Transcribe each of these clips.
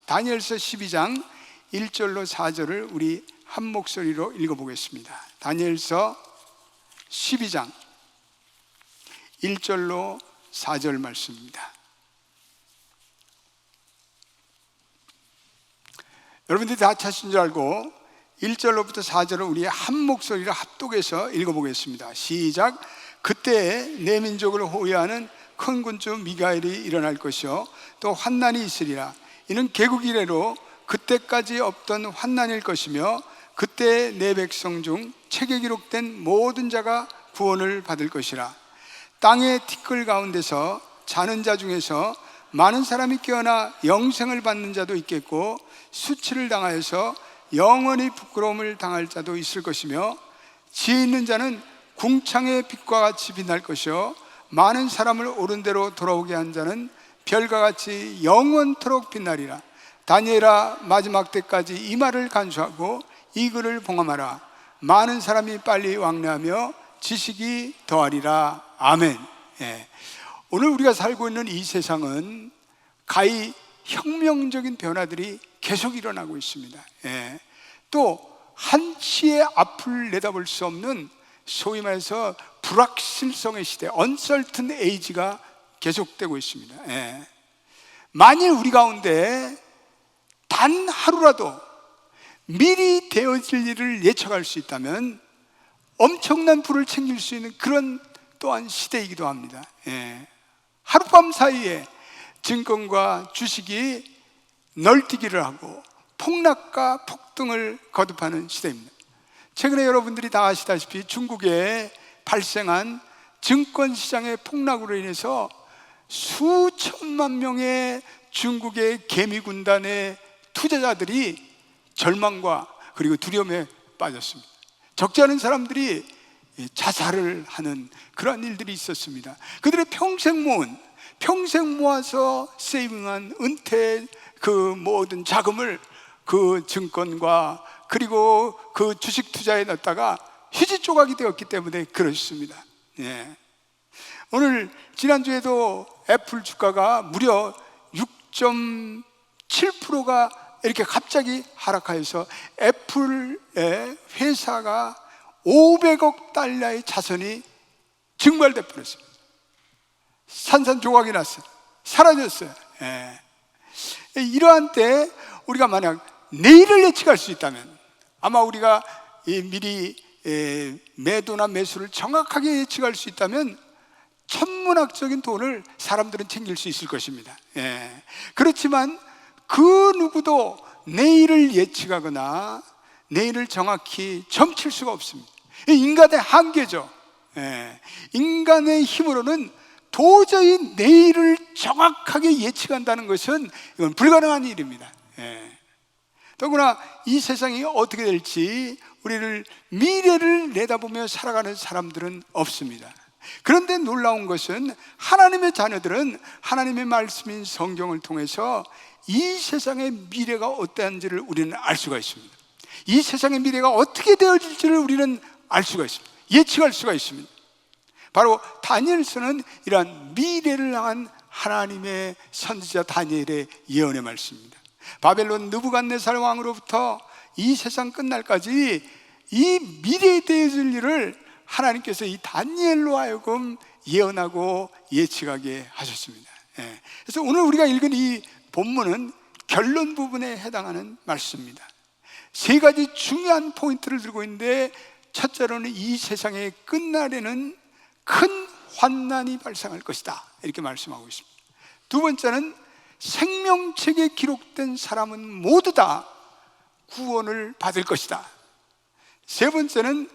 다니엘서 12장 1절로 4절을 우리 한 목소리로 읽어보겠습니다. 다니엘서 12장 1절로 4절 말씀입니다. 여러분들이 다 찾으신 줄 알고 1절로부터 4절을 우리 한 목소리로 합독해서 읽어보겠습니다. 시작. 그때 내 민족을 호위하는 큰 군주 미가엘이 일어날 것이요 또 환난이 있으리라. 이는 개국 이래로 그때까지 없던 환난일 것이며 그때 내 백성 중 책에 기록된 모든 자가 구원을 받을 것이라. 땅의 티끌 가운데서 자는 자 중에서 많은 사람이 깨어나 영생을 받는 자도 있겠고 수치를 당하여서 영원히 부끄러움을 당할 자도 있을 것이며 지혜 있는 자는 궁창의 빛과 같이 빛날 것이요 많은 사람을 옳은 대로 돌아오게 한 자는 별과 같이 영원토록 빛나리라. 다니엘아, 마지막 때까지 이 말을 간수하고 이 글을 봉함하라. 많은 사람이 빨리 왕래하며 지식이 더하리라. 아멘. 오늘 우리가 살고 있는 이 세상은 가히 혁명적인 변화들이 계속 일어나고 있습니다. 또 한치의 앞을 내다볼 수 없는 소위 말해서 불확실성의 시대, uncertain age가 계속되고 있습니다. 만일 우리 가운데 단 하루라도 미리 되어질 일을 예측할 수 있다면 엄청난 부를 챙길 수 있는 그런 또한 시대이기도 합니다. 하룻밤 사이에 증권과 주식이 널뛰기를 하고 폭락과 폭등을 거듭하는 시대입니다. 최근에 여러분들이 다 아시다시피 중국에 발생한 증권시장의 폭락으로 인해서 수천만 명의 중국의 개미군단의 투자자들이 절망과 그리고 두려움에 빠졌습니다. 적지 않은 사람들이 자살을 하는 그런 일들이 있었습니다. 그들의 평생 모아서 세이빙한 은퇴 그 모든 자금을 그 증권과 그리고 그 주식 투자에 넣었다가 휴지 조각이 되었기 때문에 그렇습니다. 오늘 지난주에도 애플 주가가 무려 6.7%가 이렇게 갑자기 하락하여서 애플의 회사가 500억 달러의 자산이 증발돼 버렸습니다. 산산조각이 났어요. 사라졌어요. 이러한 때 우리가 만약 내일을 예측할 수 있다면 아마 우리가 미리 매도나 매수를 정확하게 예측할 수 있다면 천문학적인 돈을 사람들은 챙길 수 있을 것입니다. 그렇지만 그 누구도 내일을 예측하거나 내일을 정확히 점칠 수가 없습니다. 인간의 한계죠. 인간의 힘으로는 도저히 내일을 정확하게 예측한다는 것은 이건 불가능한 일입니다. 더구나 이 세상이 어떻게 될지 우리를 미래를 내다보며 살아가는 사람들은 없습니다. 그런데 놀라운 것은 하나님의 자녀들은 하나님의 말씀인 성경을 통해서 이 세상의 미래가 어떠한지를 우리는 알 수가 있습니다. 이 세상의 미래가 어떻게 되어질지를 우리는 알 수가 있습니다. 예측할 수가 있습니다. 바로 다니엘서는 이러한 미래를 향한 하나님의 선지자 다니엘의 예언의 말씀입니다. 바벨론 느부갓네살 왕으로부터 이 세상 끝날까지 이 미래에 되어질 일을 하나님께서 이 다니엘로 하여금 예언하고 예측하게 하셨습니다. 그래서 오늘 우리가 읽은 이 본문은 결론 부분에 해당하는 말씀입니다. 세 가지 중요한 포인트를 들고 있는데, 첫째로는 이 세상의 끝날에는 큰 환난이 발생할 것이다, 이렇게 말씀하고 있습니다. 두 번째는 생명책에 기록된 사람은 모두 다 구원을 받을 것이다. 세 번째는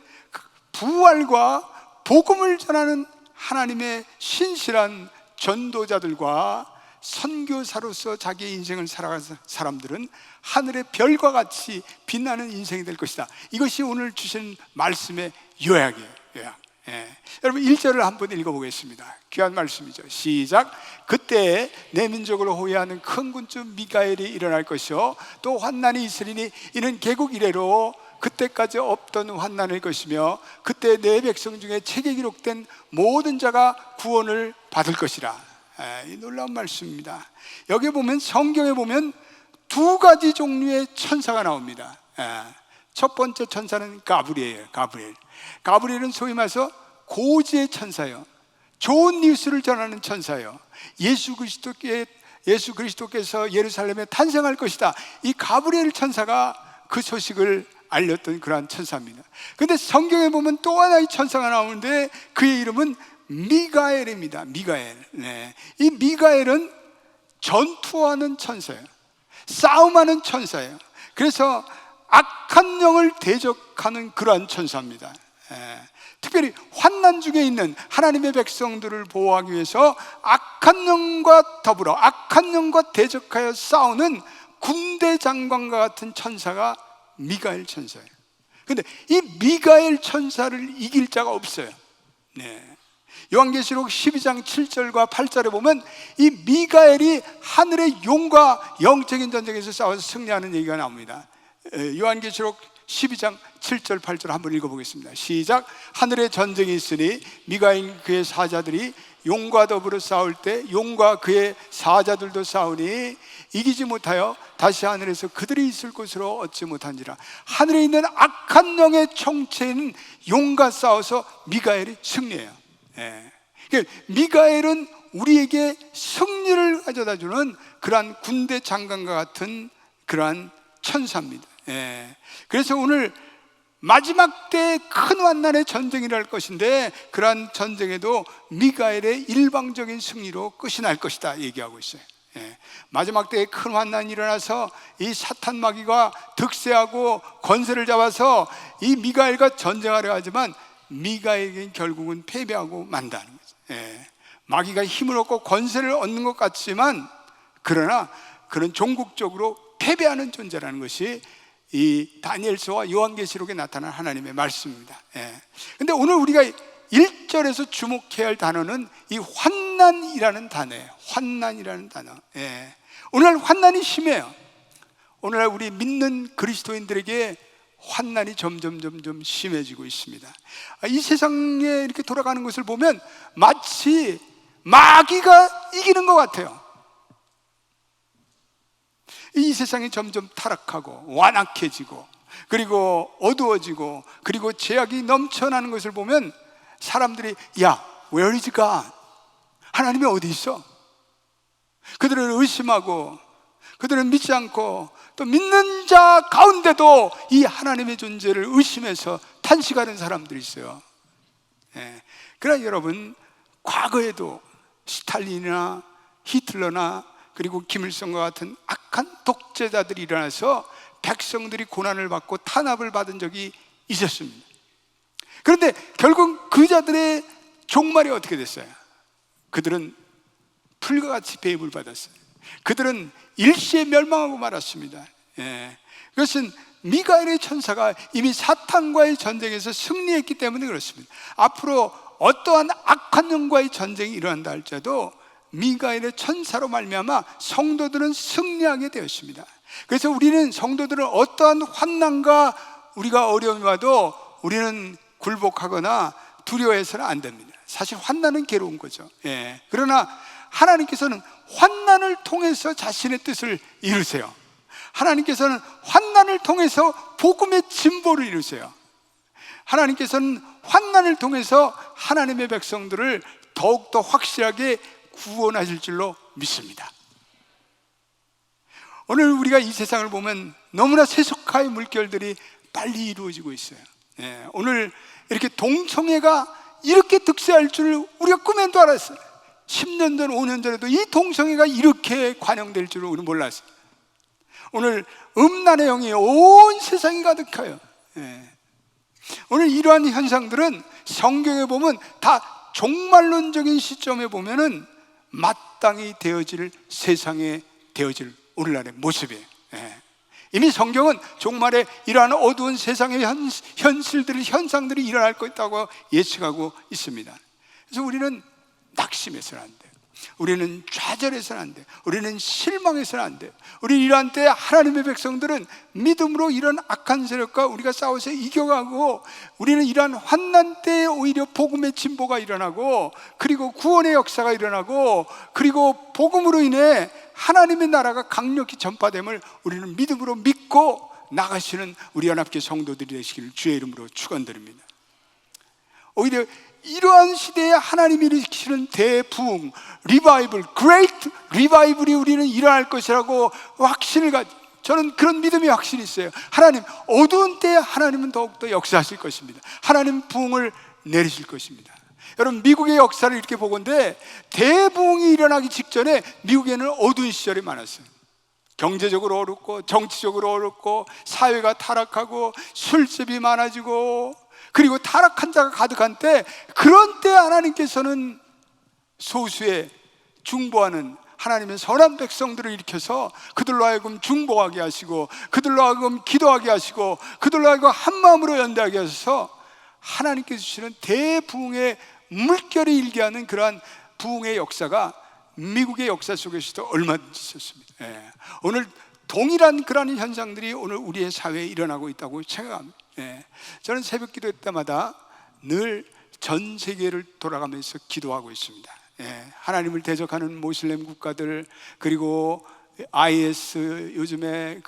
부활과 복음을 전하는 하나님의 신실한 전도자들과 선교사로서 자기의 인생을 살아가는 사람들은 하늘의 별과 같이 빛나는 인생이 될 것이다. 이것이 오늘 주신 말씀의 요약이에요. 요약. 여러분 1절을 한번 읽어보겠습니다. 귀한 말씀이죠. 시작. 그때 내 민족을 호위하는 큰 군주 미가엘이 일어날 것이요 또 환난이 있으리니 이는 개국 이래로 그때까지 없던 환난일 것이며 그때 내 백성 중에 책에 기록된 모든 자가 구원을 받을 것이라. 이 놀라운 말씀입니다. 여기 보면, 성경에 보면 두 가지 종류의 천사가 나옵니다. 첫 번째 천사는 가브리엘이에요. 가브리엘은 소위 말해서 고지의 천사예요. 좋은 뉴스를 전하는 천사예요. 예수 그리스도께서 예루살렘에 탄생할 것이다, 이 가브리엘 천사가 그 소식을 알렸던 그러한 천사입니다. 그런데 성경에 보면 또 하나의 천사가 나오는데 그의 이름은 미가엘입니다. 미가엘. 이 미가엘은 전투하는 천사예요. 싸움하는 천사예요. 그래서 악한 영을 대적하는 그러한 천사입니다. 특별히 환난 중에 있는 하나님의 백성들을 보호하기 위해서 악한 영과 더불어 악한 영과 대적하여 싸우는 군대 장관과 같은 천사가 미가엘 천사예요. 그런데 이 미가엘 천사를 이길 자가 없어요. 요한계시록 12장 7절과 8절에 보면 이 미가엘이 하늘의 용과 영적인 전쟁에서 싸워서 승리하는 얘기가 나옵니다. 요한계시록 12장 7절 8절 한번 읽어보겠습니다. 시작. 하늘에 전쟁이 있으니 미가엘 그의 사자들이 용과 더불어 싸울 때 용과 그의 사자들도 싸우니 이기지 못하여 다시 하늘에서 그들이 있을 곳으로 얻지 못한지라. 하늘에 있는 악한 영의 총체인 용과 싸워서 미가엘이 승리해요. 미가엘은 우리에게 승리를 가져다주는 그러한 군대 장관과 같은 그러한 천사입니다. 그래서 오늘 마지막 때 큰 환난의 전쟁이 날 것인데 그러한 전쟁에도 미가엘의 일방적인 승리로 끝이 날 것이다 얘기하고 있어요. 마지막 때에 큰 환난이 일어나서 이 사탄 마귀가 득세하고 권세를 잡아서 이 미가엘과 전쟁하려 하지만 미가엘은 결국은 패배하고 만다는 거죠. 마귀가 힘을 얻고 권세를 얻는 것 같지만 그러나 그런 종국적으로 패배하는 존재라는 것이 이 다니엘서와 요한계시록에 나타난 하나님의 말씀입니다. 그런데 오늘 우리가 1절에서 주목해야 할 단어는 이 환난이라는 단어예요. 환난이라는 단어. 오늘날 환난이 심해요. 오늘날 우리 믿는 그리스도인들에게 환난이 점점 심해지고 있습니다. 이 세상에 이렇게 돌아가는 것을 보면 마치 마귀가 이기는 것 같아요. 이 세상이 점점 타락하고 완악해지고 그리고 어두워지고 그리고 죄악이 넘쳐나는 것을 보면 사람들이 야, where is God? 하나님이 어디 있어? 그들을 의심하고 그들은 믿지 않고 또 믿는 자 가운데도 이 하나님의 존재를 의심해서 탄식하는 사람들이 있어요. 그러나 여러분, 과거에도 스탈린이나 히틀러나 그리고 김일성과 같은 악한 독재자들이 일어나서 백성들이 고난을 받고 탄압을 받은 적이 있었습니다. 그런데 결국 그 자들의 종말이 어떻게 됐어요? 그들은 풀과 같이 배임을 받았어요. 그들은 일시에 멸망하고 말았습니다. 그것은 미가엘의 천사가 이미 사탄과의 전쟁에서 승리했기 때문에 그렇습니다. 앞으로 어떠한 악한 영과의 전쟁이 일어난다 할지라도 미가엘의 천사로 말미암아 성도들은 승리하게 되었습니다. 그래서 우리는 성도들은 어떠한 환난과 우리가 어려움이 와도 우리는 굴복하거나 두려워해서는 안 됩니다. 사실 환난은 괴로운 거죠. 그러나 하나님께서는 환난을 통해서 자신의 뜻을 이루세요. 하나님께서는 환난을 통해서 복음의 진보를 이루세요. 하나님께서는 환난을 통해서 하나님의 백성들을 더욱더 확실하게 구원하실 줄로 믿습니다. 오늘 우리가 이 세상을 보면 너무나 세속화의 물결들이 빨리 이루어지고 있어요. 오늘 이렇게 동성애가 이렇게 득세할 줄 우리가 꿈에도 알았어요. 10년 전, 5년 전에도 이 동성애가 이렇게 관영될 줄은 우리 몰랐어요. 오늘 음란의 영이 온 세상이 가득해요. 오늘 이러한 현상들은 성경에 보면 다 종말론적인 시점에 보면은 마땅히 되어질 세상에 되어질 오늘날의 모습이에요. 이미 성경은 종말에 이러한 어두운 세상의 현실들이, 현상들이 일어날 것 있다고 예측하고 있습니다. 그래서 우리는 낙심해서는 안 돼요. 우리는 좌절해서는 안 돼. 우리는 실망해서는 안 돼. 우리 이러한 때 하나님의 백성들은 믿음으로 이런 악한 세력과 우리가 싸워서 이겨가고, 우리는 이러한 환난 때에 오히려 복음의 진보가 일어나고, 그리고 구원의 역사가 일어나고, 그리고 복음으로 인해 하나님의 나라가 강력히 전파됨을 우리는 믿음으로 믿고 나가시는 우리 연합교 성도들이 되시기를 주의 이름으로 축원드립니다. 오히려 이러한 시대에 하나님이 일으키시는 대부흥, 리바이블, 그레이트 리바이블이 우리는 일어날 것이라고 확신을 저는 그런 믿음이 확실히 있어요. 하나님, 어두운 때에 하나님은 더욱더 역사하실 것입니다. 하나님 부흥을 내리실 것입니다. 여러분, 미국의 역사를 이렇게 보건대 대부흥이 일어나기 직전에 미국에는 어두운 시절이 많았어요. 경제적으로 어렵고, 정치적으로 어렵고, 사회가 타락하고, 술집이 많아지고, 그리고 타락한 자가 가득한 때, 그런 때 하나님께서는 소수의 중보하는 하나님의 선한 백성들을 일으켜서 그들로 하여금 중보하게 하시고, 그들로 하여금 기도하게 하시고, 그들로 하여금 한마음으로 연대하게 하셔서 하나님께서 주시는 대부흥의 물결이 일게 하는 그러한 부흥의 역사가 미국의 역사 속에서도 얼마든지 있었습니다. 오늘 동일한 그러한 현상들이 오늘 우리의 사회에 일어나고 있다고 생각합니다. 저는 새벽 기도 때마다 늘 전 세계를 돌아가면서 기도하고 있습니다. 하나님을 대적하는 모슬렘 국가들, 그리고 IS, 요즘에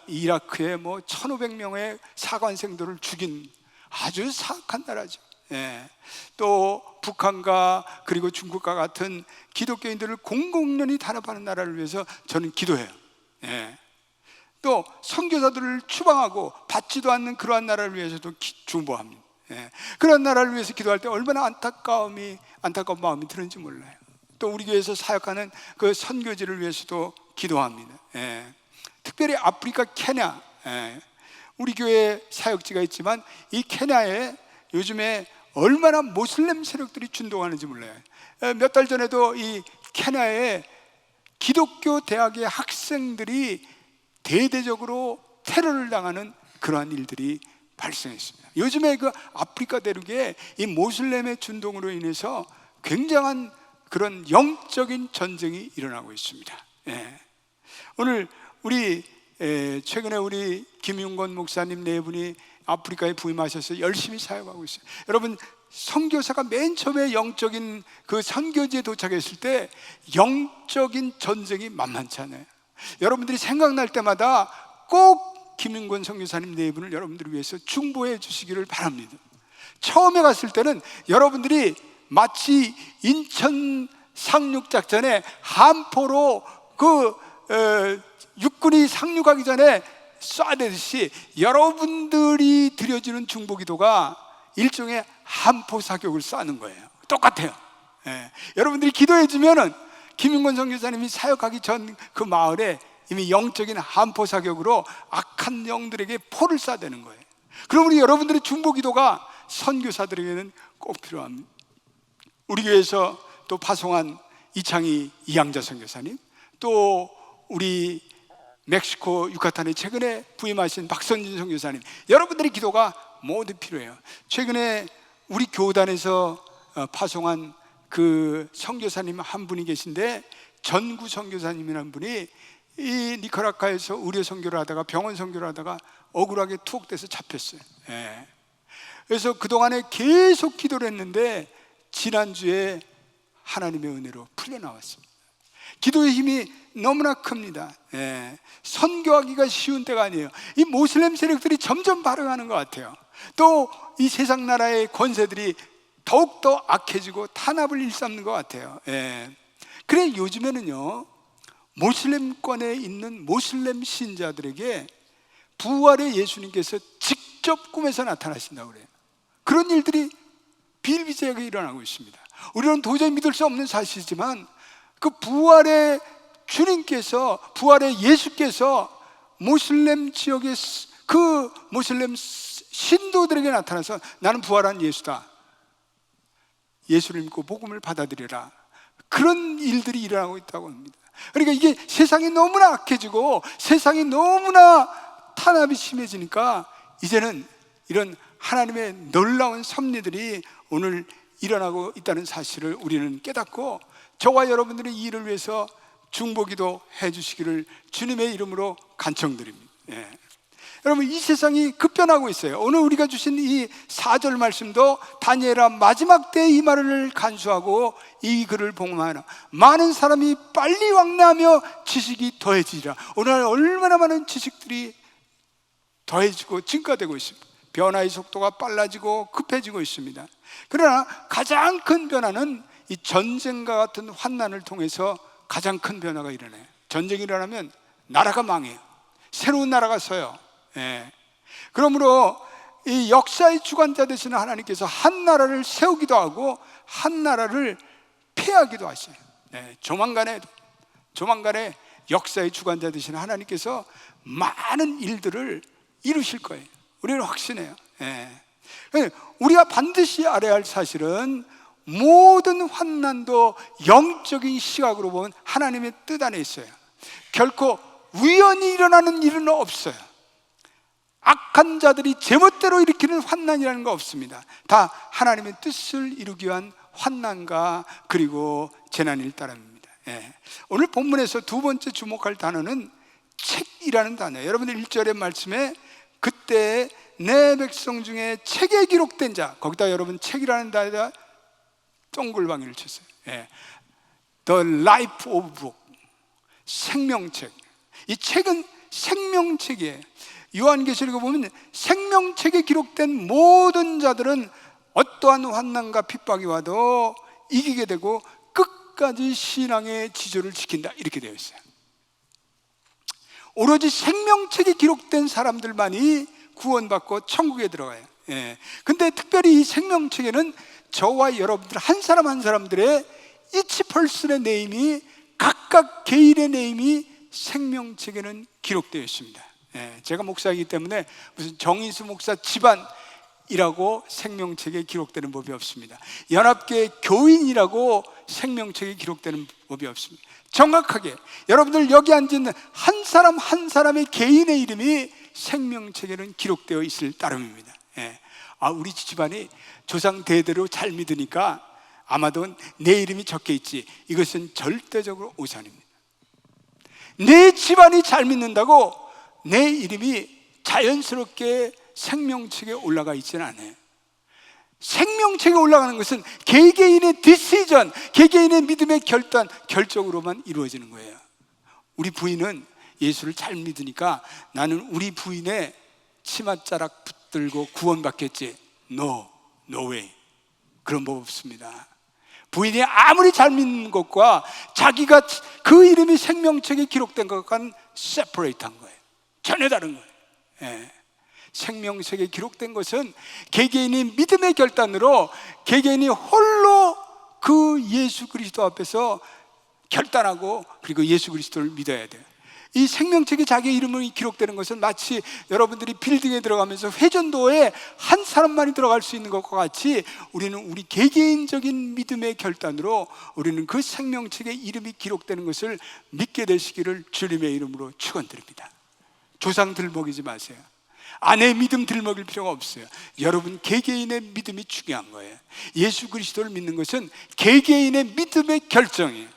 이라크에 1,500명의 사관생들을 죽인 아주 사악한 나라죠. 또 북한과 그리고 중국과 같은 기독교인들을 공공연히 탄압하는 나라를 위해서 저는 기도해요. 또 선교사들을 추방하고 받지도 않는 그러한 나라를 위해서도 중보합니다. 그런 나라를 위해서 기도할 때 얼마나 안타까운 마음이 드는지 몰라요. 또 우리 교회에서 사역하는 그 선교지를 위해서도 기도합니다. 특별히 아프리카 케냐, 우리 교회 사역지가 있지만 이 케냐에 요즘에 얼마나 모슬렘 세력들이 준동하는지 몰라요. 몇 달 전에도 이 케냐에 기독교 대학의 학생들이 대대적으로 테러를 당하는 그러한 일들이 발생했습니다. 요즘에 그 아프리카 대륙에 이 모슬렘의 준동으로 인해서 굉장한 그런 영적인 전쟁이 일어나고 있습니다. 오늘 최근에 우리 김윤건 목사님 네 분이 아프리카에 부임하셔서 열심히 사역하고 있어요. 여러분, 선교사가 맨 처음에 영적인 그 선교지에 도착했을 때 영적인 전쟁이 만만치 않아요. 여러분들이 생각날 때마다 꼭 김윤건 선교사님 네 분을 여러분들을 위해서 중보해 주시기를 바랍니다. 처음에 갔을 때는 여러분들이 마치 인천 상륙작전에 함포로 육군이 상륙하기 전에 쏴대듯이 여러분들이 드려지는 중보기도가 일종의 함포 사격을 쏴는 거예요. 똑같아요. 여러분들이 기도해 주면은 김윤건 선교사님이 사역하기 전 그 마을에 이미 영적인 함포 사격으로 악한 영들에게 포를 쏴대는 거예요. 그럼 우리 여러분들의 중보기도가 선교사들에게는 꼭 필요합니다. 우리 교회에서 또 파송한 이창희 이양자 선교사님, 또 우리 멕시코 유카탄에 최근에 부임하신 박선진 선교사님, 여러분들의 기도가 모두 필요해요. 최근에 우리 교단에서 파송한 그 선교사님 한 분이 계신데, 전구 선교사님이라는 분이 이 니카라과에서 의료 선교를 하다가 병원 선교를 하다가 억울하게 투옥돼서 잡혔어요. 그래서 그동안에 계속 기도를 했는데 지난주에 하나님의 은혜로 풀려나왔습니다. 기도의 힘이 너무나 큽니다. 선교하기가 쉬운 때가 아니에요. 이 모슬렘 세력들이 점점 발흥하는 것 같아요. 또 이 세상 나라의 권세들이 더욱더 악해지고 탄압을 일삼는 것 같아요. 그래 요즘에는요, 모슬렘권에 있는 모슬렘 신자들에게 부활의 예수님께서 직접 꿈에서 나타나신다고 그래요. 그런 일들이 비일비재하게 일어나고 있습니다. 우리는 도저히 믿을 수 없는 사실이지만 그 부활의 주님께서, 부활의 예수께서 모슬렘 지역의 그 모슬렘 신도들에게 나타나서 나는 부활한 예수다, 예수를 믿고 복음을 받아들여라, 그런 일들이 일어나고 있다고 합니다. 그러니까 이게 세상이 너무나 악해지고 세상이 너무나 탄압이 심해지니까 이제는 이런 하나님의 놀라운 섭리들이 오늘 일어나고 있다는 사실을 우리는 깨닫고 저와 여러분들의 이 일을 위해서 중보기도 해주시기를 주님의 이름으로 간청드립니다. 여러분, 이 세상이 급변하고 있어요. 오늘 우리가 주신 이 4절 말씀도 다니엘아 마지막 때 이 말을 간수하고 이 글을 복음하라. 많은 사람이 빨리 왕래하며 지식이 더해지리라. 오늘 얼마나 많은 지식들이 더해지고 증가되고 있습니다. 변화의 속도가 빨라지고 급해지고 있습니다. 그러나 가장 큰 변화는 이 전쟁과 같은 환난을 통해서 가장 큰 변화가 일어나요. 전쟁이 일어나면 나라가 망해요. 새로운 나라가 서요. 그러므로 이 역사의 주관자 되시는 하나님께서 한 나라를 세우기도 하고 한 나라를 폐하기도 하셔요. 조만간에 역사의 주관자 되시는 하나님께서 많은 일들을 이루실 거예요. 우리는 확신해요. 우리가 반드시 알아야 할 사실은 모든 환난도 영적인 시각으로 보면 하나님의 뜻 안에 있어요. 결코 우연히 일어나는 일은 없어요. 악한 자들이 제멋대로 일으키는 환난이라는 거 없습니다. 다 하나님의 뜻을 이루기 위한 환난과 그리고 재난일 따름입니다. 오늘 본문에서 두 번째 주목할 단어는 책이라는 단어예요. 여러분들 1절의 말씀에 그때 내 백성 중에 책에 기록된 자, 거기다 여러분 책이라는 단어에다 동글방이를 쳤어요. The Life of Book, 생명책. 이 책은 생명책이에요. 요한계시록에 보면 생명책에 기록된 모든 자들은 어떠한 환난과 핍박이 와도 이기게 되고 끝까지 신앙의 지조를 지킨다, 이렇게 되어 있어요. 오로지 생명책에 기록된 사람들만이 구원받고 천국에 들어가요. 근데 특별히 이 생명책에는 저와 여러분들 한 사람 한 사람들의 each person의 네임이, 각각 개인의 네임이 생명책에는 기록되어 있습니다. 제가 목사이기 때문에 무슨 정인수 목사 집안이라고 생명책에 기록되는 법이 없습니다. 연합교회 교인이라고 생명책에 기록되는 법이 없습니다. 정확하게 여러분들 여기 앉은 한 사람 한 사람의 개인의 이름이 생명책에는 기록되어 있을 따름입니다. 우리 집안이 조상 대대로 잘 믿으니까 아마도 내 이름이 적혀 있지, 이것은 절대적으로 오산입니다. 내 집안이 잘 믿는다고 내 이름이 자연스럽게 생명책에 올라가 있지는 않아요. 생명책에 올라가는 것은 개개인의 디시전, 개개인의 믿음의 결정으로만 이루어지는 거예요. 우리 부인은 예수를 잘 믿으니까 나는 우리 부인의 치맛자락 붙들고 구원받겠지. No way. 그런 법 없습니다. 부인이 아무리 잘 믿는 것과 자기가 그 이름이 생명책에 기록된 것과는 세퍼레이트한 거예요. 전혀 다른 거예요. 생명책에 기록된 것은 개개인이 믿음의 결단으로 개개인이 홀로 그 예수 그리스도 앞에서 결단하고 그리고 예수 그리스도를 믿어야 돼요. 이 생명책에 자기 이름이 기록되는 것은 마치 여러분들이 빌딩에 들어가면서 회전도에 한 사람만이 들어갈 수 있는 것과 같이 우리는 우리 개개인적인 믿음의 결단으로 우리는 그 생명책에 이름이 기록되는 것을 믿게 되시기를 주님의 이름으로 축원드립니다. 조상 들먹이지 마세요. 아내 믿음 들먹일 필요가 없어요. 여러분 개개인의 믿음이 중요한 거예요. 예수 그리스도를 믿는 것은 개개인의 믿음의 결정이에요.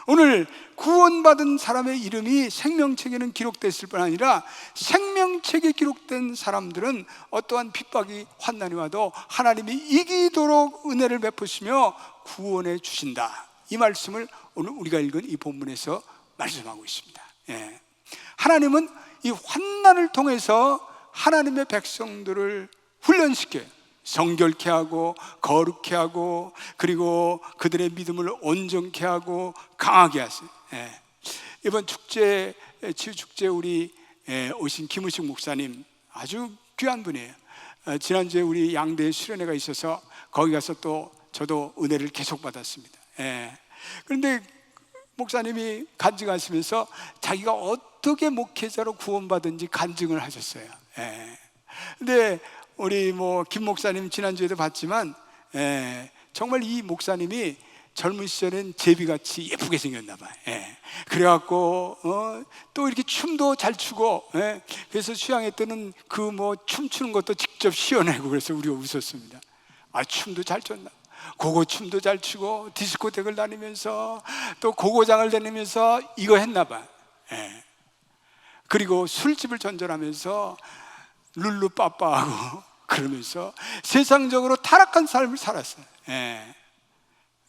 오늘 구원받은 사람의 이름이 생명책에는 기록됐을 뿐 아니라 생명책에 기록된 사람들은 어떠한 핍박이 환난이 와도 하나님이 이기도록 은혜를 베푸시며 구원해 주신다. 이 말씀을 오늘 우리가 읽은 이 본문에서 말씀하고 있습니다. 하나님은 이 환난을 통해서 하나님의 백성들을 훈련시켜요. 성결케 하고 거룩케 하고 그리고 그들의 믿음을 온전케 하고 강하게 하세요. 이번 축제, 치유축제 우리 오신 김우식 목사님 아주 귀한 분이에요. 지난주에 우리 양대에 수련회가 있어서 거기 가서 또 저도 은혜를 계속 받았습니다. 그런데 목사님이 간증하시면서 자기가 어떻게 목회자로 구원받은지 간증을 하셨어요. 근데 우리 김 목사님 지난주에도 봤지만 정말 이 목사님이 젊은 시절엔 제비같이 예쁘게 생겼나 봐요. 그래갖고 또 이렇게 춤도 잘 추고 그래서 수양회 때는 춤추는 것도 직접 시연하고 그래서 우리가 웃었습니다. 춤도 잘 췄나? 고고 춤도 잘 추고 디스코텍을 다니면서 또 고고장을 다니면서 이거 했나 봐. 예. 그리고 술집을 전전하면서 룰루빠빠하고 그러면서 세상적으로 타락한 삶을 살았어요. 예.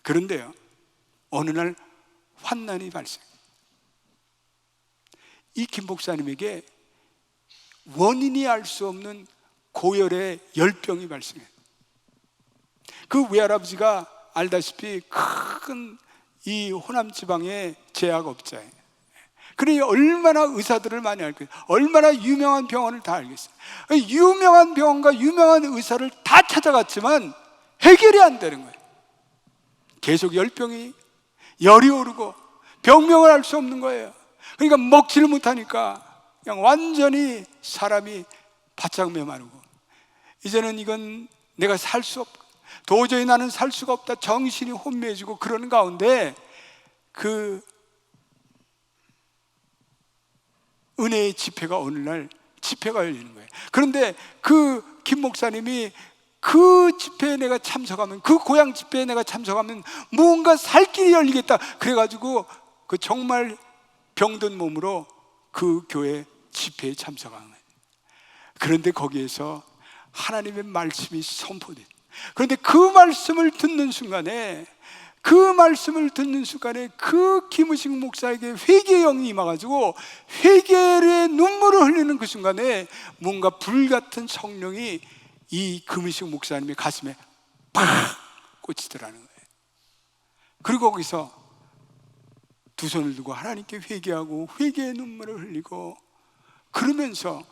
그런데요, 어느 날 환난이 발생. 이 김 목사님에게 원인이 알 수 없는 고열의 열병이 발생해요. 그 외할아버지가 알다시피 큰 이 호남 지방의 제약업자예요. 그러니 얼마나 의사들을 많이 알겠어요. 얼마나 유명한 병원을 다 알겠어요. 유명한 병원과 유명한 의사를 다 찾아갔지만 해결이 안 되는 거예요. 계속 열병이, 열이 오르고 병명을 알 수 없는 거예요. 그러니까 먹지를 못하니까 그냥 완전히 사람이 바짝 메마르고, 이제는 이건 내가 살 수 없고 도저히 나는 살 수가 없다, 정신이 혼미해지고 그러는 가운데 그 은혜의 집회가 어느 날 집회가 열리는 거예요. 그런데 그 김 목사님이 그 집회에 내가 참석하면, 그 고향 집회에 내가 참석하면 무언가 살 길이 열리겠다, 그래가지고 그 정말 병든 몸으로 그 교회 집회에 참석한 거예요. 그런데 거기에서 하나님의 말씀이 선포돼요. 그런데 그 말씀을 듣는 순간에 그 김의식 목사에게 회개의 영이 임해가지고 회개의 눈물을 흘리는 그 순간에 뭔가 불같은 성령이 이 김의식 목사님의 가슴에 팍 꽂히더라는 거예요. 그리고 거기서 두 손을 들고 하나님께 회개하고 회개의 눈물을 흘리고, 그러면서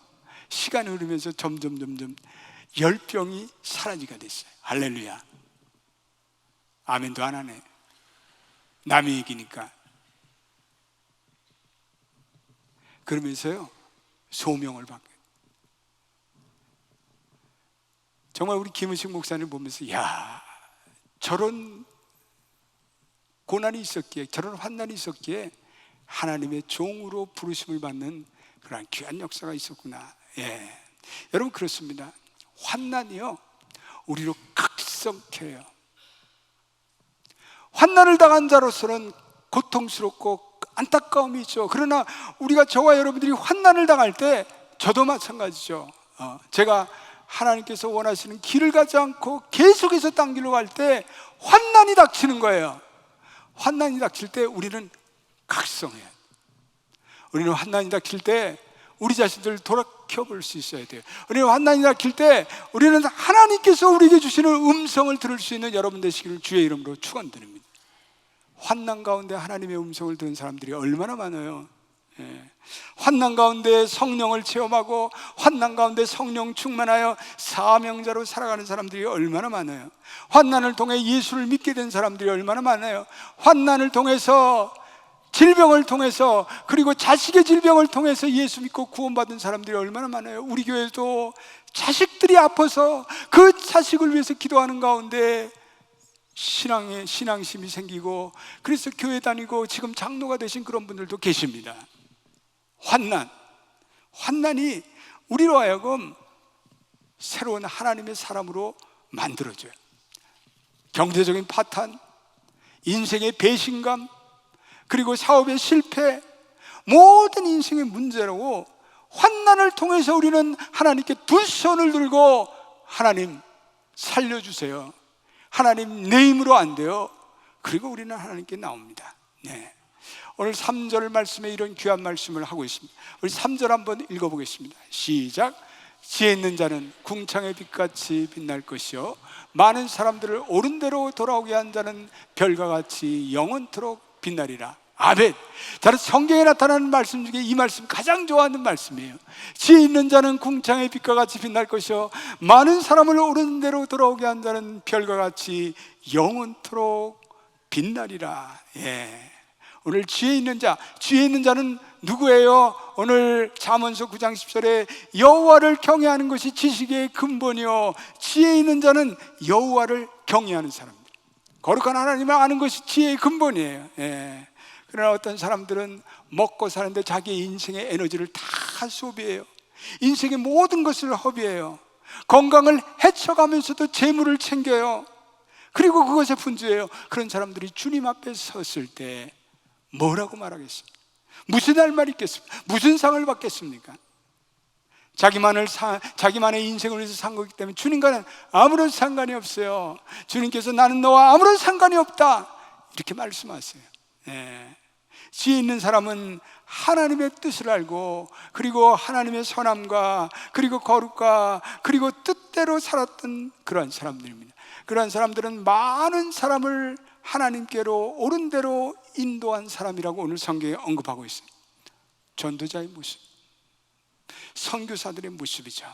시간이 흐르면서 점점 열병이 사라지게 됐어요. 할렐루야. 아멘도 안 하네. 남의 얘기니까. 그러면서요, 소명을 받게. 정말 우리 김은식 목사님 보면서, 야, 저런 고난이 있었기에, 저런 환난이 있었기에 하나님의 종으로 부르심을 받는 그런 귀한 역사가 있었구나. 예. 여러분, 그렇습니다. 환난이요, 우리로 각성케 해요. 환난을 당한 자로서는 고통스럽고 안타까움이 있죠. 그러나 우리가, 저와 여러분들이 환난을 당할 때, 저도 마찬가지죠. 제가 하나님께서 원하시는 길을 가지 않고 계속해서 딴 길로 갈 때 환난이 닥치는 거예요. 환난이 닥칠 때 우리는 각성해요. 우리는 환난이 닥칠 때 우리 자신들을 돌아켜볼 수 있어야 돼요. 우리는 환난이 닥칠 때 우리는 하나님께서 우리에게 주시는 음성을 들을 수 있는 여러분 되시기를 주의 이름으로 축원드립니다. 환난 가운데 하나님의 음성을 듣는 사람들이 얼마나 많아요. 예. 환난 가운데 성령을 체험하고 환난 가운데 성령 충만하여 사명자로 살아가는 사람들이 얼마나 많아요. 환난을 통해 예수를 믿게 된 사람들이 얼마나 많아요. 환난을 통해서, 질병을 통해서, 그리고 자식의 질병을 통해서 예수 믿고 구원받은 사람들이 얼마나 많아요. 우리 교회도 자식들이 아파서 그 자식을 위해서 기도하는 가운데 신앙심이 생기고, 그래서 교회 다니고 지금 장로가 되신 그런 분들도 계십니다. 환난이 우리로 하여금 새로운 하나님의 사람으로 만들어줘요. 경제적인 파탄, 인생의 배신감, 그리고 사업의 실패, 모든 인생의 문제로 환난을 통해서 우리는 하나님께 두 손을 들고, 하나님 살려주세요, 하나님 내 힘으로 안 돼요. 그리고 우리는 하나님께 나옵니다. 네. 오늘 3절 말씀에 이런 귀한 말씀을 하고 있습니다. 우리 3절 한번 읽어보겠습니다. 시작. 지혜 있는 자는 궁창의 빛같이 빛날 것이요, 많은 사람들을 옳은 대로 돌아오게 한 자는 별과 같이 영원토록 빛나리라. 아멘. 저는 성경에 나타나는 말씀 중에 이 말씀 가장 좋아하는 말씀이에요. 지혜 있는 자는 궁창의 빛과 같이 빛날 것이요, 많은 사람을 옳은 대로 돌아오게 한 자는 별과 같이 영원토록 빛나리라. 예. 오늘 지혜 있는 자는 누구예요? 오늘 잠언서 9장 10절에 여호와를 경외하는 것이 지식의 근본이요, 지혜 있는 자는 여호와를 경외하는 사람입니다. 거룩한 하나님을 아는 것이 지혜의 근본이에요. 예. 그러나 어떤 사람들은 먹고 사는데 자기의 인생의 에너지를 다 소비해요. 인생의 모든 것을 허비해요. 건강을 해쳐가면서도 재물을 챙겨요. 그리고 그것에 분주해요. 그런 사람들이 주님 앞에 섰을 때 뭐라고 말하겠습니까? 무슨 할 말이 있겠습니까? 무슨 상을 받겠습니까? 자기만의 인생을 위해서 산 거기 때문에 주님과는 아무런 상관이 없어요. 주님께서 나는 너와 아무런 상관이 없다 이렇게 말씀하세요. 지혜 있는 사람은 하나님의 뜻을 알고, 그리고 하나님의 선함과 그리고 거룩과 그리고 뜻대로 살았던 그러한 사람들입니다. 그러한 사람들은 많은 사람을 하나님께로 옳은 대로 인도한 사람이라고 오늘 성경에 언급하고 있어요. 전도자의 모습, 선교사들의 모습이죠.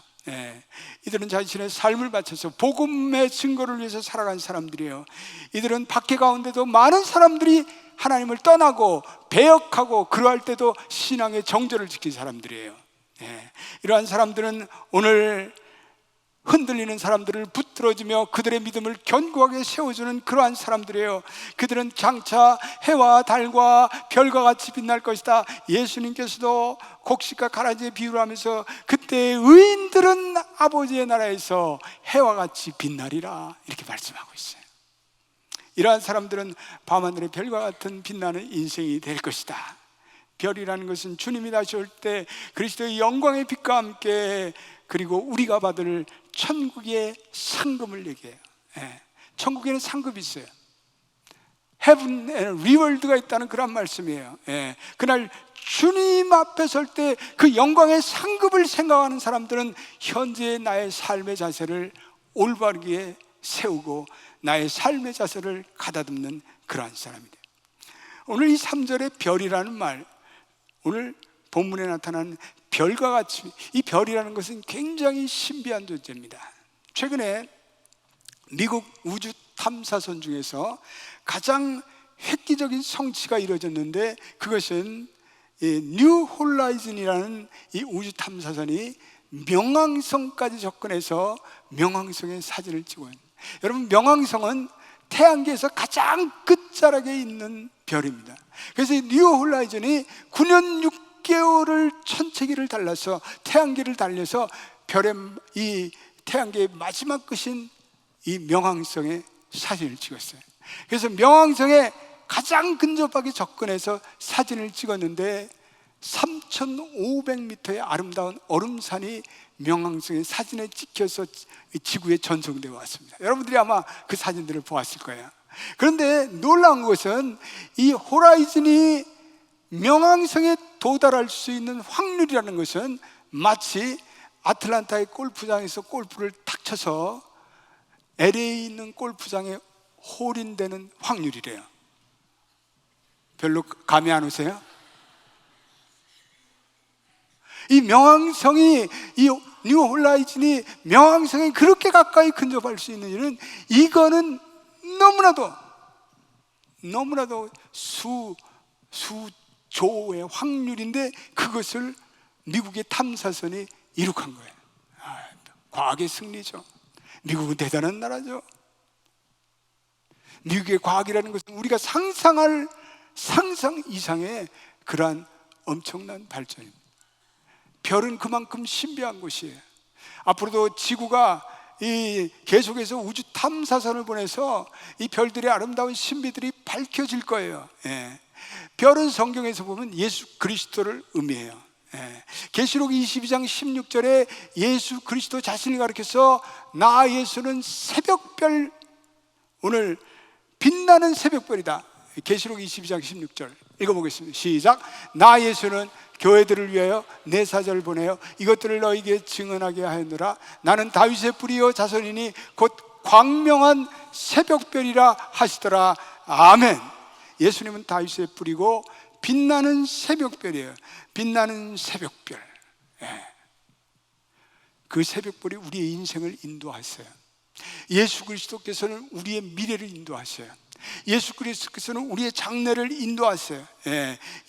이들은 자신의 삶을 바쳐서 복음의 증거를 위해서 살아간 사람들이에요. 이들은 박해 가운데도 많은 사람들이 하나님을 떠나고 배역하고 그러할 때도 신앙의 정절을 지킨 사람들이에요. 이러한 사람들은 오늘 흔들리는 사람들을 붙들어주며 그들의 믿음을 견고하게 세워주는 그러한 사람들이에요. 그들은 장차 해와 달과 별과 같이 빛날 것이다. 예수님께서도 곡식과 가라지의 비유를 하면서 그때의 의인들은 아버지의 나라에서 해와 같이 빛나리라 이렇게 말씀하고 있어요. 이러한 사람들은 밤하늘의 별과 같은 빛나는 인생이 될 것이다. 별이라는 것은 주님이 다시 올 때 그리스도의 영광의 빛과 함께 그리고 우리가 받을 천국의 상급을 얘기해요. 천국에는 상급이 있어요. Heaven and Reward가 있다는 그런 말씀이에요. 그날 주님 앞에 설 때 그 영광의 상급을 생각하는 사람들은 현재의 나의 삶의 자세를 올바르게 세우고 나의 삶의 자세를 가다듬는 그러한 사람이 돼요. 오늘 이 3절의 별이라는 말, 오늘 본문에 나타난 별과 같이, 이 별이라는 것은 굉장히 신비한 존재입니다. 최근에 미국 우주 탐사선 중에서 가장 획기적인 성취가 이루어졌는데, 그것은 뉴 홀라이즌이라는 이 우주 탐사선이 명왕성까지 접근해서 명왕성의 사진을 찍어요. 여러분, 명왕성은 태양계에서 가장 끝자락에 있는 별입니다. 그래서 뉴 홀라이즌이 9년 6개월을 천체기를 달라서 태양계를 달려서 별의 이 태양계의 마지막 끝인 이 명왕성의 사진을 찍었어요. 그래서 명왕성에 가장 근접하게 접근해서 사진을 찍었는데 3,500m의 아름다운 얼음산이 명왕성의 사진에 찍혀서 지구에 전송되어 왔습니다. 여러분들이 아마 그 사진들을 보았을 거예요. 그런데 놀라운 것은 이 호라이즌이 명왕성에 도달할 수 있는 확률이라는 것은 마치 아틀란타의 골프장에서 골프를 탁 쳐서 LA에 있는 골프장에 홀인되는 확률이래요. 별로 감이 안 오세요? 이 명왕성이, 이 뉴 홀라이즌이 명왕성에 그렇게 가까이 근접할 수 있는 일은, 이거는 너무나도 수조의 확률인데 그것을 미국의 탐사선이 이룩한 거예요. 과학의 승리죠. 미국은 대단한 나라죠. 미국의 과학이라는 것은 우리가 상상할 상상 이상의 그러한 엄청난 발전입니다. 별은 그만큼 신비한 곳이에요. 앞으로도 지구가 계속해서 우주 탐사선을 보내서 이 별들의 아름다운 신비들이 밝혀질 거예요. 별은 성경에서 보면 예수 그리스도를 의미해요. 계시록 22장 16절에 예수 그리스도 자신을 가리켜서 나 예수는 새벽별, 오늘 빛나는 새벽별이다. 계시록 22장 16절 읽어보겠습니다. 시작. 나 예수는 교회들을 위하여 내 사자를 보내어 이것들을 너희에게 증언하게 하였노라. 나는 다윗의 뿌리요 자손이니 곧 광명한 새벽별이라 하시더라. 아멘. 예수님은 다윗의 뿌리고 빛나는 새벽별이에요. 빛나는 새벽별. 그 새벽별이 우리의 인생을 인도하셔요. 예수 그리스도께서는 우리의 미래를 인도하셔요. 예수 그리스도께서는 우리의 장래를 인도하세요.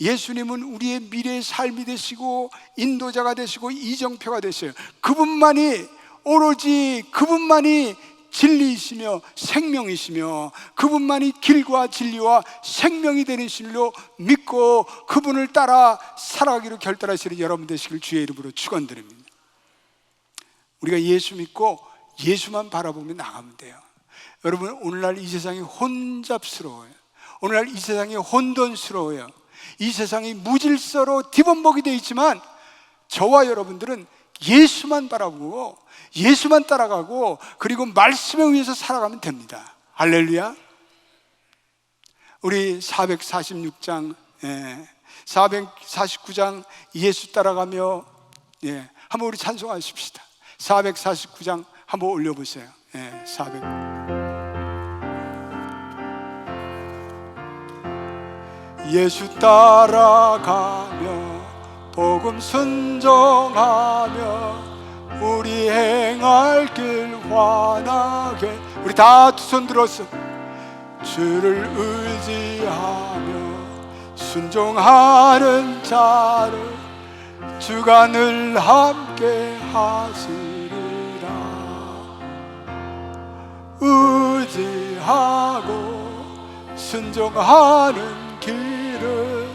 예수님은 우리의 미래의 삶이 되시고 인도자가 되시고 이정표가 되셔요. 그분만이, 오로지 그분만이 진리이시며 생명이시며 그분만이 길과 진리와 생명이 되는 신로 믿고 그분을 따라 살아가기로 결단하시는 여러분 되시길 주의 이름으로 축원드립니다. 우리가 예수 믿고 예수만 바라보며 나가면 돼요. 여러분, 오늘날 이 세상이 혼잡스러워요. 오늘날 이 세상이 혼돈스러워요. 이 세상이 무질서로 뒤범벅이 되어 있지만 저와 여러분들은 예수만 바라보고 예수만 따라가고 그리고 말씀에 의해서 살아가면 됩니다. 할렐루야. 우리 446장 449장 예수 따라가며 한번 우리 찬송하십시다. 449장 한번 올려보세요. 400. 예수 따라가며 복음 순종하며 우리 행할 길 환하게, 우리 다 두 손 들었어. 주를 의지하며 순종하는 자를 주가 늘 함께 하시리라. 의지하고 순종하는 길을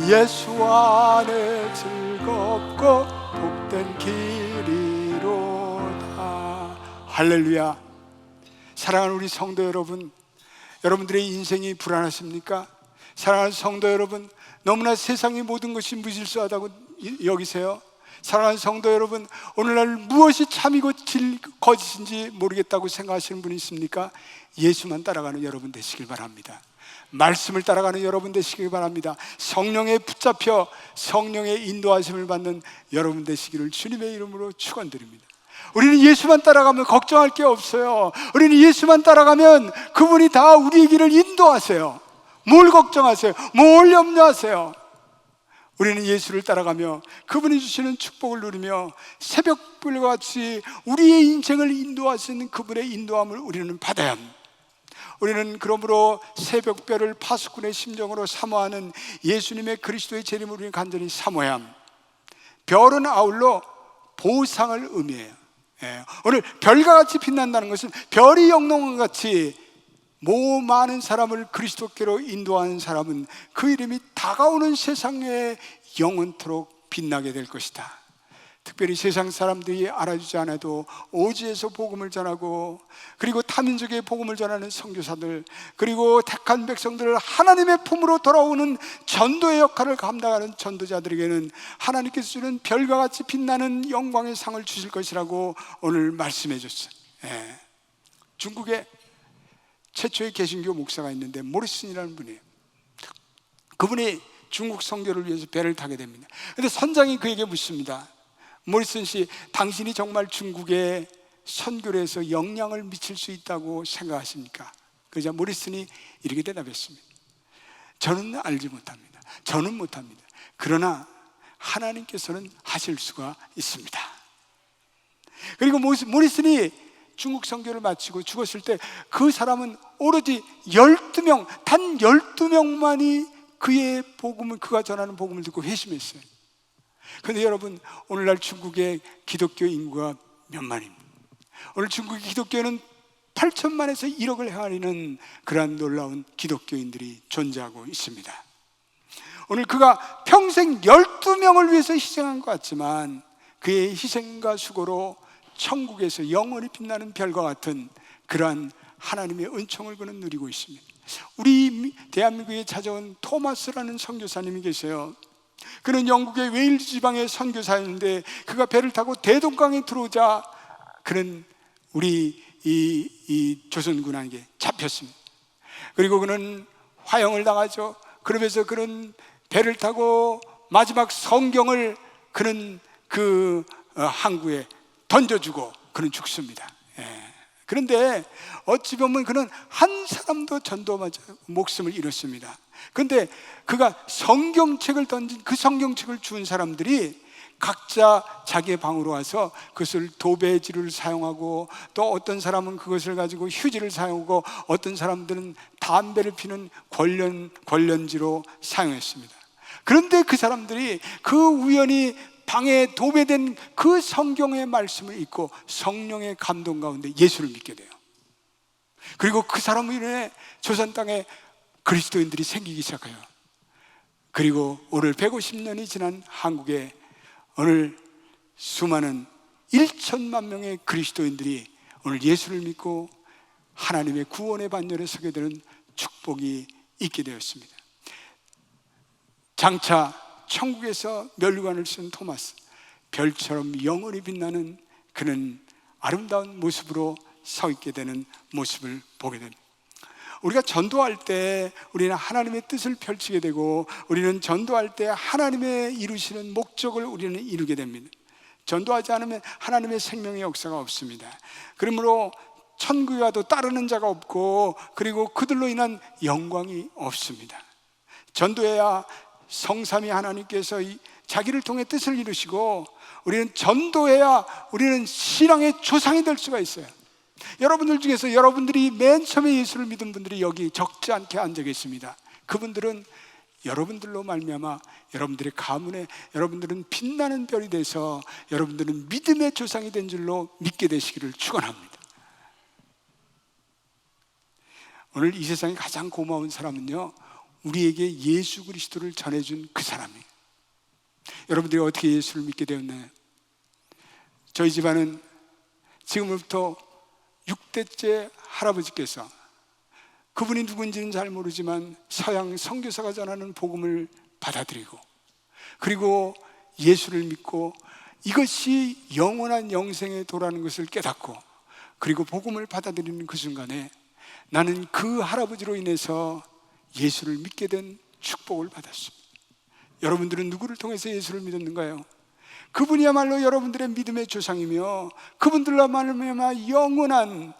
예수 안에 즐겁고 복된 길이로다. 할렐루야. 사랑하는 우리 성도 여러분, 여러분들의 인생이 불안하십니까? 사랑하는 성도 여러분, 너무나 세상의 모든 것이 무질서하다고 여기세요? 사랑하는 성도 여러분, 오늘날 무엇이 참이고 거짓인지 모르겠다고 생각하시는 분이 있습니까? 예수만 따라가는 여러분 되시길 바랍니다. 말씀을 따라가는 여러분 되시길 바랍니다. 성령에 붙잡혀 성령의 인도하심을 받는 여러분 되시기를 주님의 이름으로 축원드립니다. 우리는 예수만 따라가면 걱정할 게 없어요. 우리는 예수만 따라가면 그분이 다 우리의 길을 인도하세요. 뭘 걱정하세요? 뭘 염려하세요? 우리는 예수를 따라가며 그분이 주시는 축복을 누리며 새벽불과 같이 우리의 인생을 인도하시는 그분의 인도함을 우리는 받아야 합니다. 우리는 그러므로 새벽별을 파수꾼의 심정으로 사모하는 예수님의 그리스도의 재림을 우리는 간절히 사모해야 합니다. 별은 아울러 보상을 의미해요. 오늘 별과 같이 빛난다는 것은 별이 영롱한 같이 많은 사람을 그리스도께로 인도하는 사람은 그 이름이 다가오는 세상에 영원토록 빛나게 될 것이다. 특별히 세상 사람들이 알아주지 않아도 오지에서 복음을 전하고 그리고 타민족의 복음을 전하는 선교사들, 그리고 택한 백성들을 하나님의 품으로 돌아오는 전도의 역할을 감당하는 전도자들에게는 하나님께서 주는 별과 같이 빛나는 영광의 상을 주실 것이라고 오늘 말씀해 줬어요. 중국에 최초의 개신교 목사가 있는데 모리슨이라는 분이에요. 그분이 중국 선교를 위해서 배를 타게 됩니다. 그런데 선장이 그에게 묻습니다. 모리슨 씨, 당신이 정말 중국의 선교를 해서 영향을 미칠 수 있다고 생각하십니까? 그러자 모리슨이 이렇게 대답했습니다. 저는 알지 못합니다. 저는 못합니다. 그러나 하나님께서는 하실 수가 있습니다. 그리고 모리슨이 중국 선교를 마치고 죽었을 때 그 사람은 오로지 12명, 단 12명만이 그의 복음을, 그가 전하는 복음을 듣고 회심했어요. 그런데 여러분, 오늘날 중국의 기독교 인구가 몇만입니다. 오늘 중국의 기독교는 8천만에서 1억을 헤아리는 그러한 놀라운 기독교인들이 존재하고 있습니다. 오늘 그가 평생 12명을 위해서 희생한 것 같지만 그의 희생과 수고로 천국에서 영원히 빛나는 별과 같은 그러한 하나님의 은총을 그는 누리고 있습니다. 우리 대한민국에 찾아온 토마스라는 선교사님이 계세요. 그는 영국의 웨일즈 지방의 선교사였는데 그가 배를 타고 대동강에 들어오자 그는 우리 이 조선군에게 잡혔습니다. 그리고 그는 화형을 당하죠. 그러면서 그는 배를 타고 마지막 성경을 그는 그 항구에 던져주고 그는 죽습니다. 그런데 어찌 보면 그는 한 사람도 전도하지 목숨을 잃었습니다. 그런데 그가 성경책을 던진 그 성경책을 준 사람들이 각자 자기의 방으로 와서 그것을 도배지를 사용하고, 또 어떤 사람은 그것을 가지고 휴지를 사용하고, 어떤 사람들은 담배를 피는 권련지로 사용했습니다. 그런데 그 사람들이 그 우연히 방에 도배된 그 성경의 말씀을 읽고 성령의 감동 가운데 예수를 믿게 돼요. 그리고 그 사람으로 인해 조선 땅에 그리스도인들이 생기기 시작해요. 그리고 오늘 150년이 지난 한국에 오늘 수많은 1천만 명의 그리스도인들이 오늘 예수를 믿고 하나님의 구원의 반열에 서게 되는 축복이 있게 되었습니다. 장차 천국에서 면류관을 쓴 토마스, 별처럼 영원히 빛나는 그는 아름다운 모습으로 서 있게 되는 모습을 보게 됩니다. 우리가 전도할 때 우리는 하나님의 뜻을 펼치게 되고, 우리는 전도할 때 하나님의 이루시는 목적을 우리는 이루게 됩니다. 전도하지 않으면 하나님의 생명의 역사가 없습니다. 그러므로 천국에 가도 따르는 자가 없고, 그리고 그들로 인한 영광이 없습니다. 전도해야 성삼위 하나님께서 자기를 통해 뜻을 이루시고, 우리는 전도해야 우리는 신앙의 조상이 될 수가 있어요. 여러분들 중에서 여러분들이 맨 처음에 예수를 믿은 분들이 여기 적지 않게 앉아 계십니다. 그분들은 여러분들로 말미암아 여러분들의 가문에 여러분들은 빛나는 별이 돼서 여러분들은 믿음의 조상이 된 줄로 믿게 되시기를 축원합니다. 오늘 이 세상에 가장 고마운 사람은요, 우리에게 예수 그리스도를 전해준 그 사람이에요. 여러분들이 어떻게 예수를 믿게 되었나요? 저희 집안은 지금부터 6대째 할아버지께서, 그분이 누군지는 잘 모르지만 서양 선교사가 전하는 복음을 받아들이고, 그리고 예수를 믿고 이것이 영원한 영생의 도라는 것을 깨닫고, 그리고 복음을 받아들이는 그 순간에 나는 그 할아버지로 인해서 예수를 믿게 된 축복을 받았습니다. 여러분들은 누구를 통해서 예수를 믿었는가요? 그분이야말로 여러분들의 믿음의 조상이며, 그분들로 말미암아 영원한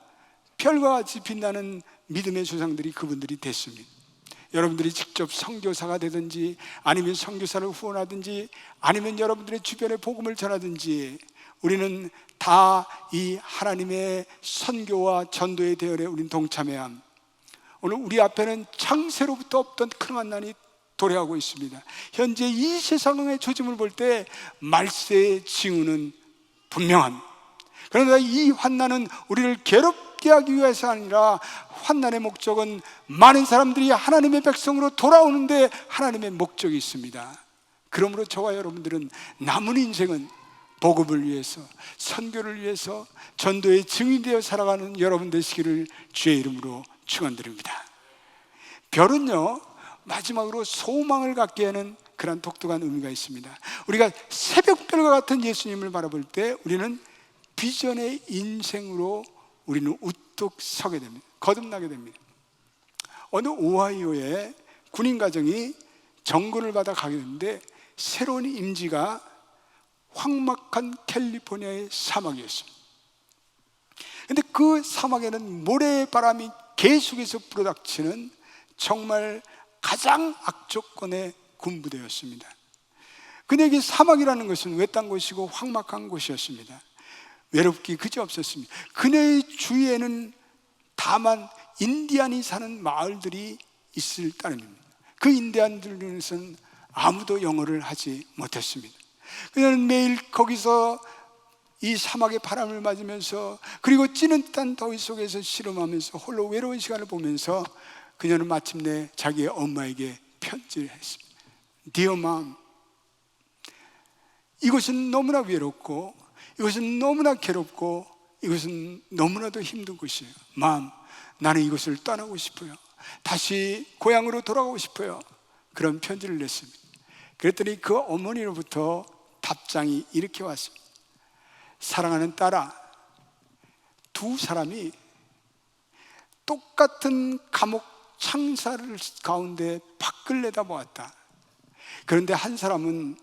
별과 같이 빛나는 믿음의 조상들이 그분들이 됐습니다. 여러분들이 직접 선교사가 되든지, 아니면 선교사를 후원하든지, 아니면 여러분들의 주변에 복음을 전하든지, 우리는 다 이 하나님의 선교와 전도의 대열에 우리는 동참해야 합니다. 오늘 우리 앞에는 창세로부터 없던 큰 환난이 도래하고 있습니다. 현재 이 세상의 조짐을 볼 때 말세의 징후는 분명합니다. 그러나 이 환난은 우리를 괴롭게 하기 위해서 아니라, 환난의 목적은 많은 사람들이 하나님의 백성으로 돌아오는데 하나님의 목적이 있습니다. 그러므로 저와 여러분들은 남은 인생은 복음을 위해서, 선교를 위해서, 전도의 증인이 되어 살아가는 여러분 되시기를 주의 이름으로 축원드립니다. 별은요, 마지막으로 소망을 갖게 하는 그런 독특한 의미가 있습니다. 우리가 새벽별과 같은 예수님을 바라볼 때 우리는 비전의 인생으로 우리는 우뚝 서게 됩니다. 거듭나게 됩니다. 어느 오하이오의 군인 가정이 정군을 받아 가게 되는데, 새로운 임지가 황막한 캘리포니아의 사막이었습니다. 그런데 그 사막에는 모래바람이 계속해서 불어닥치는 정말 가장 악조건의 군부대였습니다. 그에게 사막이라는 것은 외딴 곳이고 황막한 곳이었습니다. 외롭기 그지없었습니다. 그의 주위에는 다만 인디안이 사는 마을들이 있을 따름입니다. 그 인디안들 중에서는 아무도 영어를 하지 못했습니다. 그녀는 매일 거기서 이 사막의 바람을 맞으면서, 그리고 찌는 듯한 더위 속에서 씨름하면서 홀로 외로운 시간을 보면서 그녀는 마침내 자기의 엄마에게 편지를 했습니다. Dear Mom, 이곳은 너무나 외롭고, 이것은 너무나 괴롭고, 이것은 너무나도 힘든 곳이에요. Mom, 나는 이곳을 떠나고 싶어요. 다시 고향으로 돌아가고 싶어요. 그런 편지를 냈습니다. 그랬더니 그 어머니로부터 답장이 이렇게 왔습니다. 사랑하는 딸아, 두 사람이 똑같은 감옥 창살을 가운데 밖을 내다보았다. 그런데 한 사람은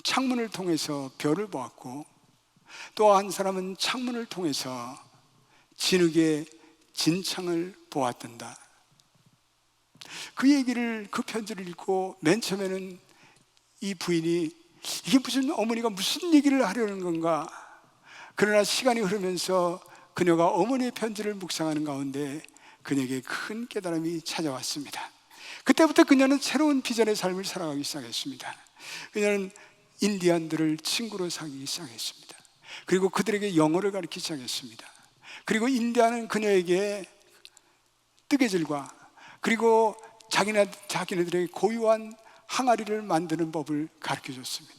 창문을 통해서 별을 보았고, 또 한 사람은 창문을 통해서 진흙의 진창을 보았단다. 그 편지를 읽고 맨 처음에는 이 부인이 이게 어머니가 무슨 얘기를 하려는 건가. 그러나 시간이 흐르면서 그녀가 어머니의 편지를 묵상하는 가운데 그녀에게 큰 깨달음이 찾아왔습니다. 그때부터 그녀는 새로운 비전의 삶을 살아가기 시작했습니다. 그녀는 인디안들을 친구로 사귀기 시작했습니다. 그리고 그들에게 영어를 가르치기 시작했습니다. 그리고 인디안은 그녀에게 뜨개질과, 그리고 자기네들에게 고유한 항아리를 만드는 법을 가르쳐줬습니다.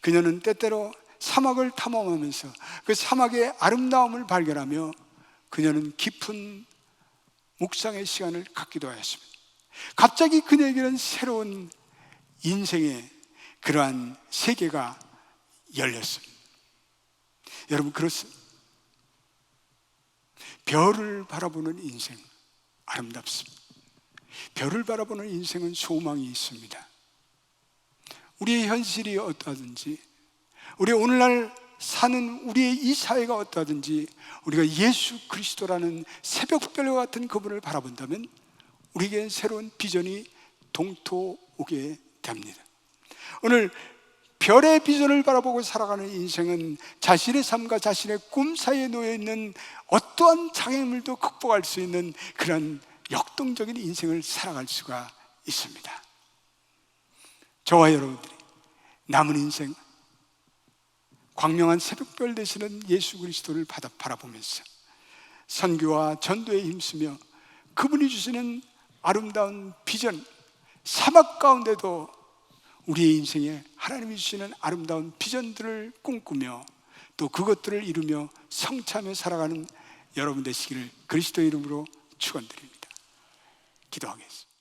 그녀는 때때로 사막을 탐험하면서 그 사막의 아름다움을 발견하며 그녀는 깊은 묵상의 시간을 갖기도 하였습니다. 갑자기 그녀에게는 새로운 인생의 그러한 세계가 열렸습니다. 여러분, 그렇습니다. 별을 바라보는 인생 아름답습니다. 별을 바라보는 인생은 소망이 있습니다. 우리의 현실이 어떠하든지, 우리 오늘날 사는 우리의 이 사회가 어떠하든지 우리가 예수 그리스도라는 새벽별과 같은 그분을 바라본다면 우리에게 새로운 비전이 동토오게 됩니다. 오늘 별의 비전을 바라보고 살아가는 인생은 자신의 삶과 자신의 꿈 사이에 놓여있는 어떠한 장애물도 극복할 수 있는 그런 역동적인 인생을 살아갈 수가 있습니다. 저와 여러분들이 남은 인생 광명한 새벽별 되시는 예수 그리스도를 바라보면서 선교와 전도에 힘쓰며 그분이 주시는 아름다운 비전, 사막 가운데도 우리의 인생에 하나님이 주시는 아름다운 비전들을 꿈꾸며 또 그것들을 이루며 성취하며 살아가는 여러분 되시기를 그리스도의 이름으로 축원드립니다. 기도하겠습니다.